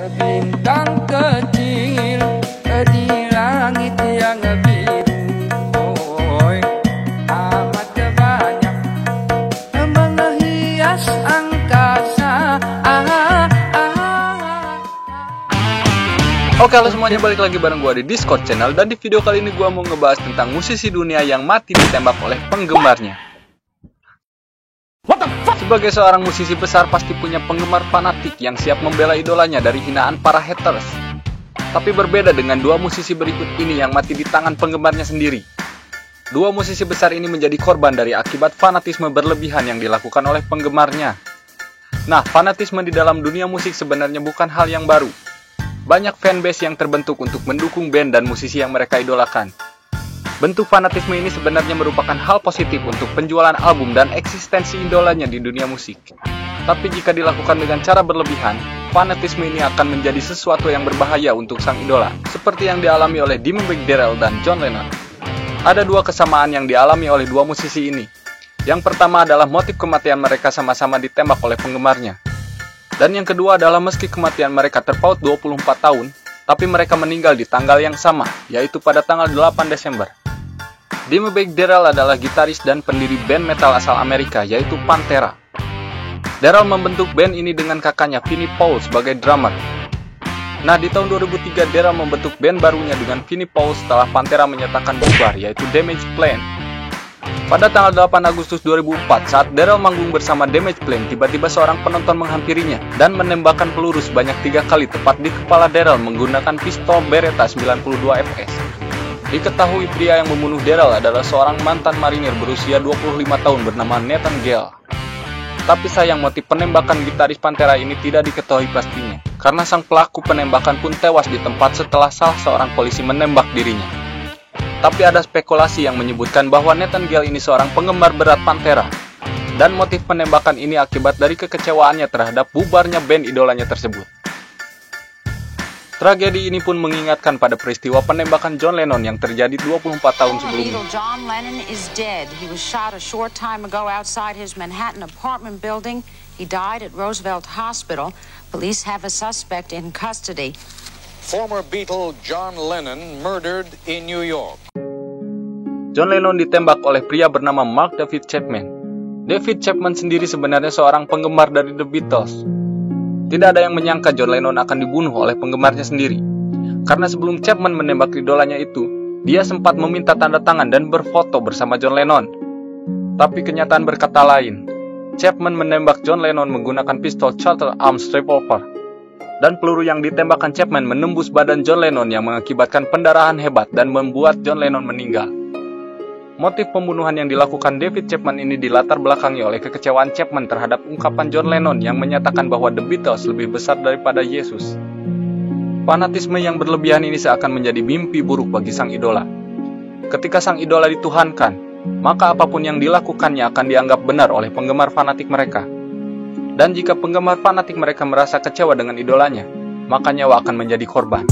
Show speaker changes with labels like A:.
A: Bintang kecil di langit yang biru, amat banyak menghias angkasa.
B: Oke, halo semuanya, balik lagi bareng gue di Discord channel. Dan di video kali ini gue mau ngebahas tentang musisi dunia yang mati ditembak oleh penggemarnya. Sebagai seorang musisi besar, pasti punya penggemar fanatik yang siap membela idolanya dari hinaan para haters. Tapi berbeda dengan dua musisi berikut ini yang mati di tangan penggemarnya sendiri. Dua musisi besar ini menjadi korban dari akibat fanatisme berlebihan yang dilakukan oleh penggemarnya. Nah, fanatisme di dalam dunia musik sebenarnya bukan hal yang baru. Banyak fanbase yang terbentuk untuk mendukung band dan musisi yang mereka idolakan. Bentuk fanatisme ini sebenarnya merupakan hal positif untuk penjualan album dan eksistensi idolanya di dunia musik. Tapi jika dilakukan dengan cara berlebihan, fanatisme ini akan menjadi sesuatu yang berbahaya untuk sang idola, seperti yang dialami oleh Dimebag Darrell dan John Lennon. Ada dua kesamaan yang dialami oleh dua musisi ini. Yang pertama adalah motif kematian mereka sama-sama ditembak oleh penggemarnya. Dan yang kedua adalah meski kematian mereka terpaut 24 tahun, tapi mereka meninggal di tanggal yang sama, yaitu pada tanggal 8 Desember. Dimebag Darrell adalah gitaris dan pendiri band metal asal Amerika, yaitu Pantera. Darrell membentuk band ini dengan kakaknya Vinnie Paul sebagai drummer. Nah, di tahun 2003 Darrell membentuk band barunya dengan Vinnie Paul setelah Pantera menyatakan bubar, yaitu Damage Plan. Pada tanggal 8 Agustus 2004, saat Darrell manggung bersama Damage Plan, tiba-tiba seorang penonton menghampirinya dan menembakkan peluru sebanyak 3 kali tepat di kepala Darrell menggunakan pistol Beretta 92 FS. Diketahui pria yang membunuh Darrell adalah seorang mantan marinir berusia 25 tahun bernama Nathan Gale. Tapi sayang, motif penembakan gitaris Pantera ini tidak diketahui pastinya, karena sang pelaku penembakan pun tewas di tempat setelah salah seorang polisi menembak dirinya. Tapi ada spekulasi yang menyebutkan bahwa Nathan Gale ini seorang penggemar berat Pantera, dan motif penembakan ini akibat dari kekecewaannya terhadap bubarnya band idolanya tersebut. Tragedi ini pun mengingatkan pada peristiwa penembakan John Lennon yang terjadi 24 tahun sebelumnya.
C: John Lennon is dead. He was shot a short time ago outside his Manhattan apartment building. He died at Roosevelt Hospital. Police have a suspect in custody.
D: Former Beatle John Lennon murdered in New York.
B: John Lennon ditembak oleh pria bernama Mark David Chapman. David Chapman sendiri sebenarnya seorang penggemar dari The Beatles. Tidak ada yang menyangka John Lennon akan dibunuh oleh penggemarnya sendiri. Karena sebelum Chapman menembak idolanya itu, dia sempat meminta tanda tangan dan berfoto bersama John Lennon. Tapi kenyataan berkata lain. Chapman menembak John Lennon menggunakan pistol Charter Arms Revolver. Dan peluru yang ditembakkan Chapman menembus badan John Lennon yang mengakibatkan pendarahan hebat dan membuat John Lennon meninggal. Motif pembunuhan yang dilakukan David Chapman ini dilatar belakangi oleh kekecewaan Chapman terhadap ungkapan John Lennon yang menyatakan bahwa The Beatles lebih besar daripada Yesus. Fanatisme yang berlebihan ini seakan menjadi mimpi buruk bagi sang idola. Ketika sang idola dituhankan, maka apapun yang dilakukannya akan dianggap benar oleh penggemar fanatik mereka. Dan jika penggemar fanatik mereka merasa kecewa dengan idolanya, maka nyawa akan menjadi korban.